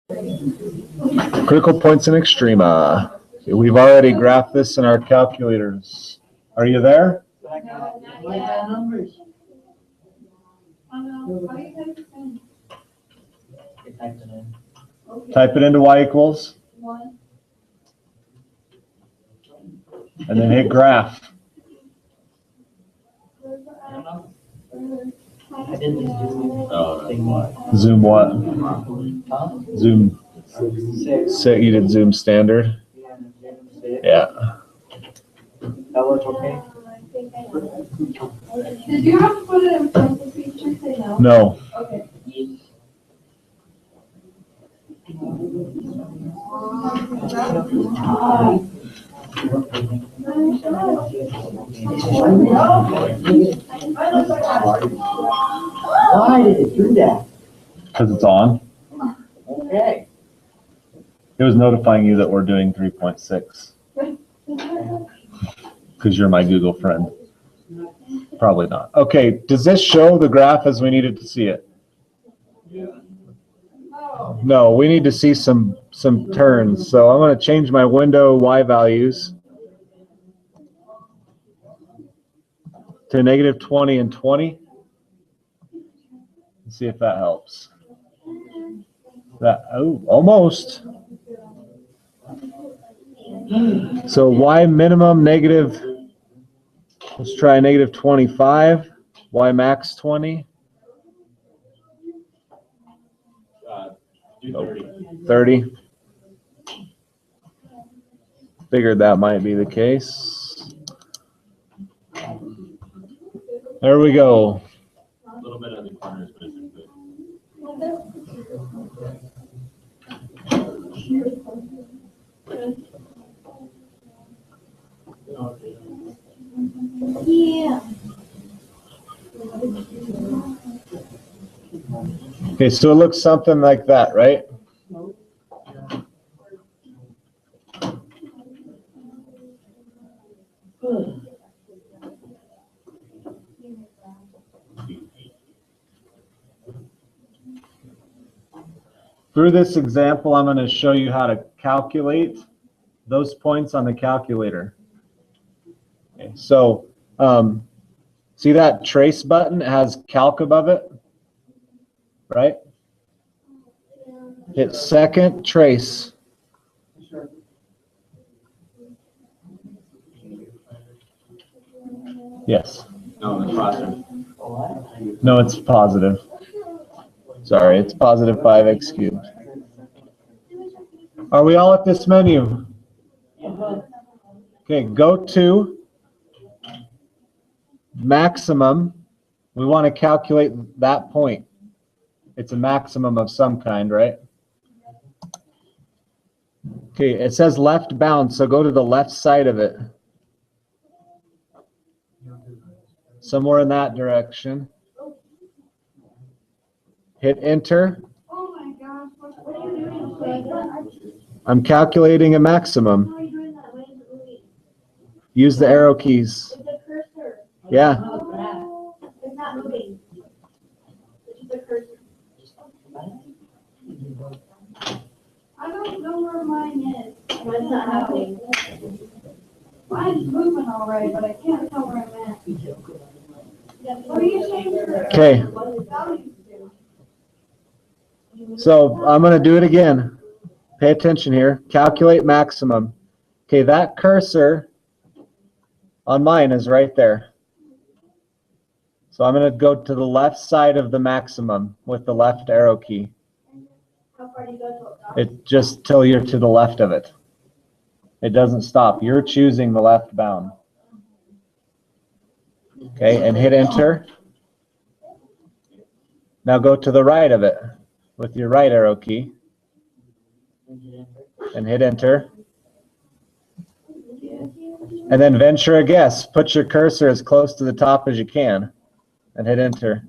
Critical points in Extrema. We've already graphed this in our calculators. Are you there? Type it into y equals. And then hit graph. Zoom what? Zoom. Say you did zoom standard. Yeah. That works okay? Did you have to put it in parentheses to say no? No. Okay. Why did it do that? Because it's on. Okay. It was notifying you that we're doing 3.6. Because you're my Google friend. Probably not. Okay, does this show the graph as we needed to see it? No, we need to see some turns. So I'm going to change my window y values to negative 20 and 20. Let's see if that helps. Oh, almost. So y minimum negative, let's try negative 25, y max 20. 30. Figured that might be the case. There we go. A little bit of the corners, but it's good. Yeah. Okay, so it looks something like that, right? Through this example, I'm going to show you how to calculate those points on the calculator. Okay, so see that trace button? It has calc above it, right? Hit second trace. Yes. No, it's positive. No, it's positive. Sorry, it's positive 5x cubed. Are we all at this menu? Okay, go to maximum. We want to calculate that point. It's a maximum of some kind, right? Okay, it says left bound, so go to the left side of it. Somewhere in that direction. Hit enter. Oh my gosh, what are you doing? I'm calculating a maximum. How are you doing that? Why is it moving? Use the arrow keys. With the cursor. Yeah. Oh, it's not moving. It's just a cursor. I don't know where mine is. Mine's not happening. Mine's moving all right, but I can't tell where I'm at. What are you saying? Okay. So I'm going to do it again. Pay attention here. Calculate maximum. Okay, that cursor on mine is right there. So I'm going to go to the left side of the maximum with the left arrow key. How far do you go to? It just till you're to the left of it. It doesn't stop. You're choosing the left bound. Okay, and hit enter. Now go to the right of it with your right arrow key and hit enter. And then venture a guess. Put your cursor as close to the top as you can and hit enter.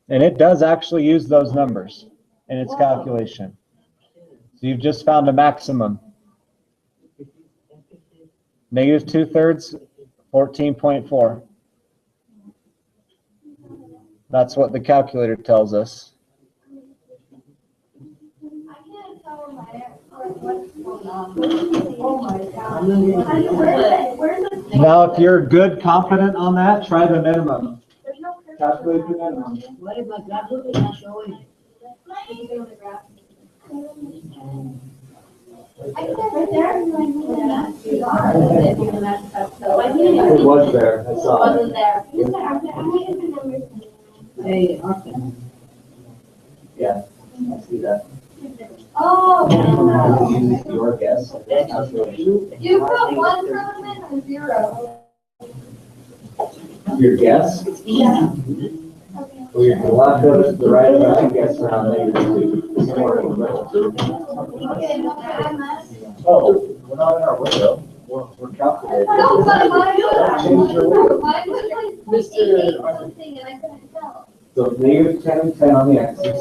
And it does actually use those numbers in its calculation. So you've just found a maximum. Negative 2/3, 14.4. That's what the calculator tells us. tell what's going on. Oh my God. Where's the? Now, if you're good, confident on that, try the minimum. There's no. Calculate the minimum. What if my graph is not showing? I think that's right there. It was there, I saw it. Wasn't there. Hey, Arthur. Yeah, I see that. Oh. Your guess. You put one element and a zero. Your guess? Yeah. Well, you're gonna want to go to the right of that guess around negative 2. Okay, no, I'm not. Oh, we're not in our window. We're calculating. No, but mine Change your window. was like 88 something and I couldn't tell. So negative 10 and 10 on the axis.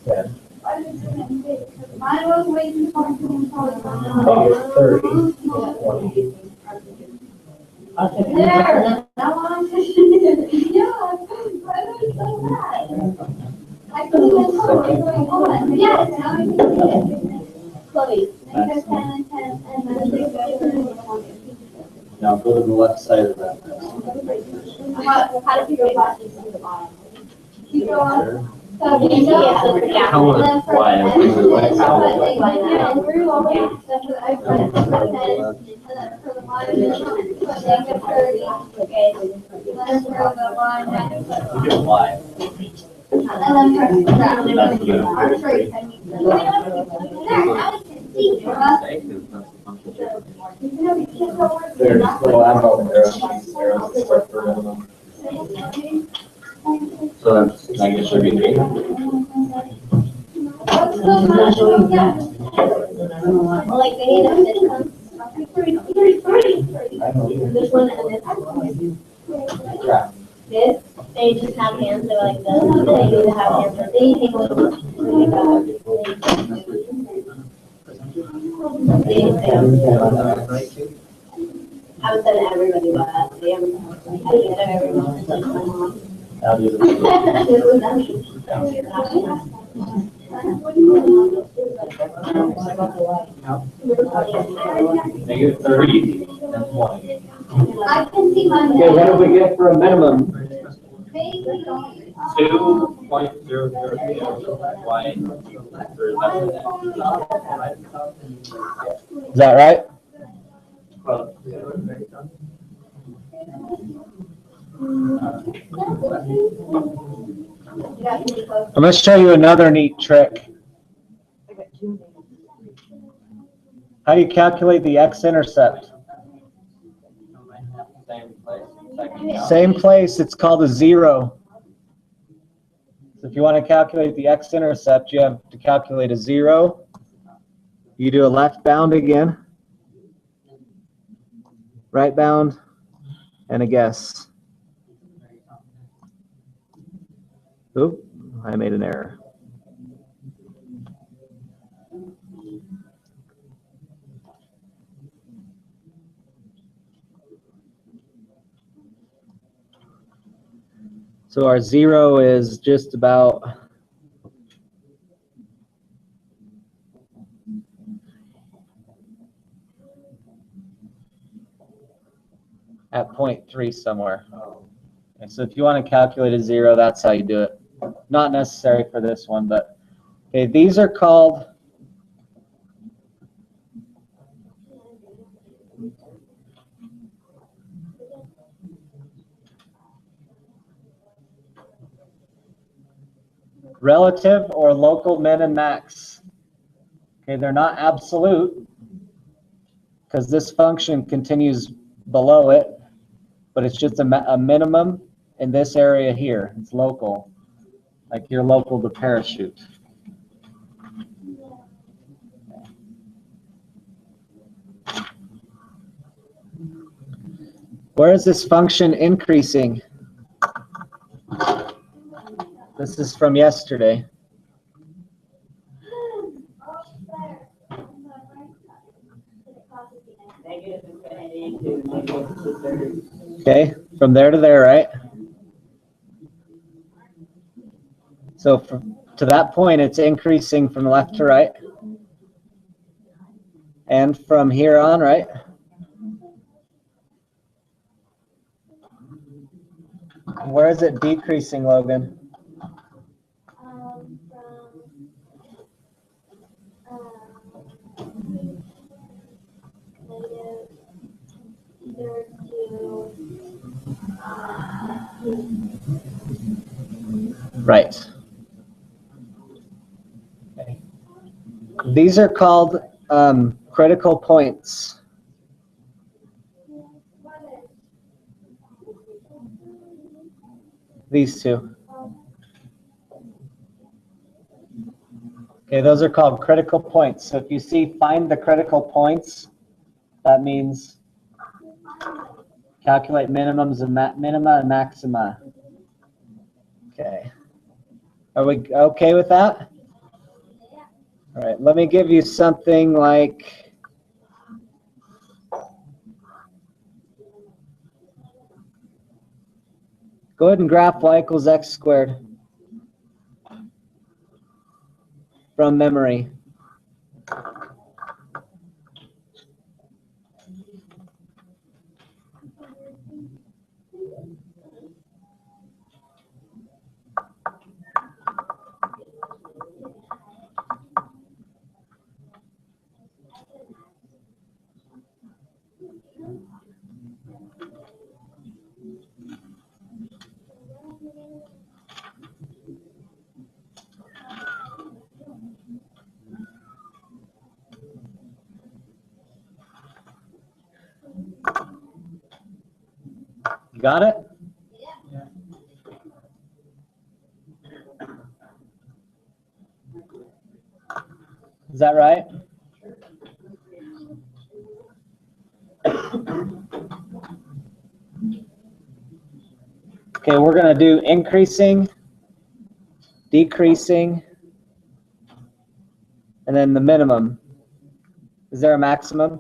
10. Mine was way too far from Negative 30. 20. there, that one. Yeah, I was so bad. I couldn't even tell what was going on. Yes, now I can see it. Chloe, negative 10 and 10 and then negative. Now go to the left side of that. How do you go back to the bottom? You go on. So Tell us why. Yeah, and through all that, that's what I put it, and then for the line, put negative 30. Okay. Then for the line, negative 30. We did why. And then press the graph. That's the good. Arbitrary technique. There, now we can see. There's little arrow there. For minimum. So that's negative 33. What's the maximum gap? Well, like they need a midterm. 33. This one and this. Yeah. This, they just have hands, they're like this, they need to have hands, or they take I would say everybody but us, they I think everyone. Now do the Negative 30 and 20. I can see my. Okay, what do we get for a minimum? 2.030 y. Is that right? I'm going to show you another neat trick. How do you calculate the x-intercept? Same place, it's called a zero. So if you want to calculate the x-intercept, you have to calculate a zero. You do a left bound again, right bound, and a guess. Oop, I made an error. So our zero is just about at 0.3 somewhere. And so if you want to calculate a zero, that's how you do it. Not necessary for this one, but okay, these are called relative or local min and max. Okay, they're not absolute because this function continues below it, but it's just a minimum in this area here. It's local, like you're local to parachute. Where is this function increasing? This is from yesterday. Okay, from there to there, right? So to that point, it's increasing from left to right. And from here on, right? Where is it decreasing, Logan? Right. Okay. These are called critical points. These two. Okay, those are called critical points. So if you see find the critical points, that means calculate minimums and minima and maxima. Okay. Are we okay with that? All right, let me give you something like go ahead and graph y equals x squared from memory. Got it? Is that right? Okay, we're going to do increasing, decreasing, and then the minimum. Is there a maximum?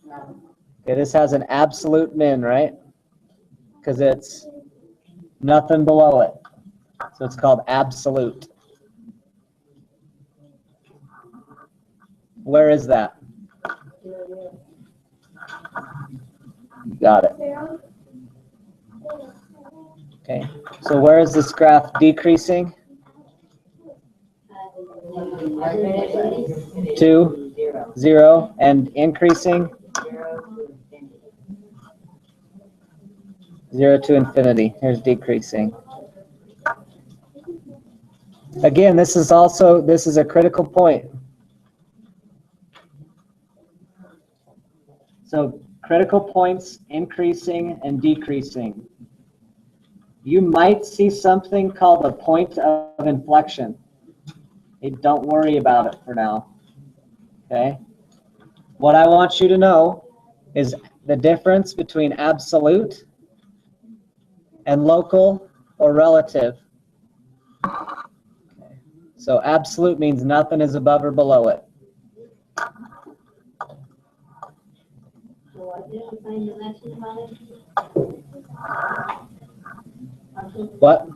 No. Okay, this has an absolute min, right? Because it's nothing below it. So it's called absolute. Where is that? Got it. Okay, so where is this graph decreasing? 2, 0, and increasing? 0 to infinity. Here's decreasing. Again, this is a critical point. So critical points increasing and decreasing. You might see something called a point of inflection. Hey, don't worry about it for now. Okay? What I want you to know is the difference between absolute and local or relative. Okay. So absolute means nothing is above or below it. What?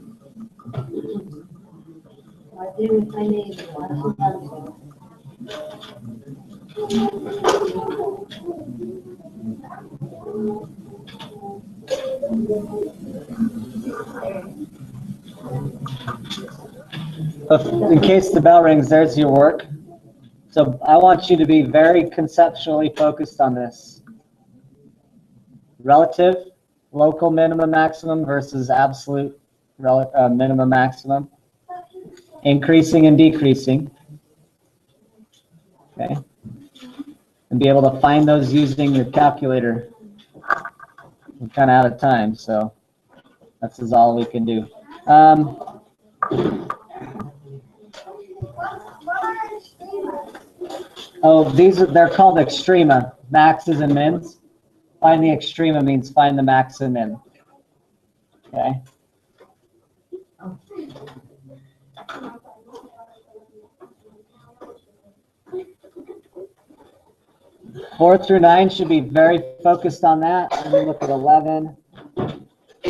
In case the bell rings, there's your work. So I want you to be very conceptually focused on this. Relative, local minimum maximum versus absolute minimum maximum. Increasing and decreasing. Okay. And be able to find those using your calculator. I'm kind of out of time, so that's all we can do. They're called Extrema, maxes and mins. Find the Extrema means find the max and min. Okay. Four through 9 should be very focused on that. Let me look at 11.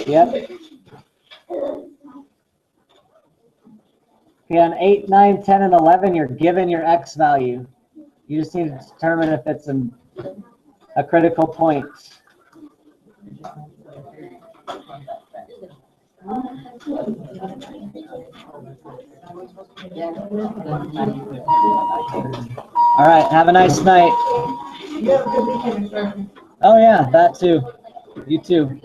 Yep. Okay, on 8, 9, 10, and 11, you're given your x value. You just need to determine if it's a critical point. All right, have a nice night. You have a good weekend, sir. Oh yeah, that too. You too.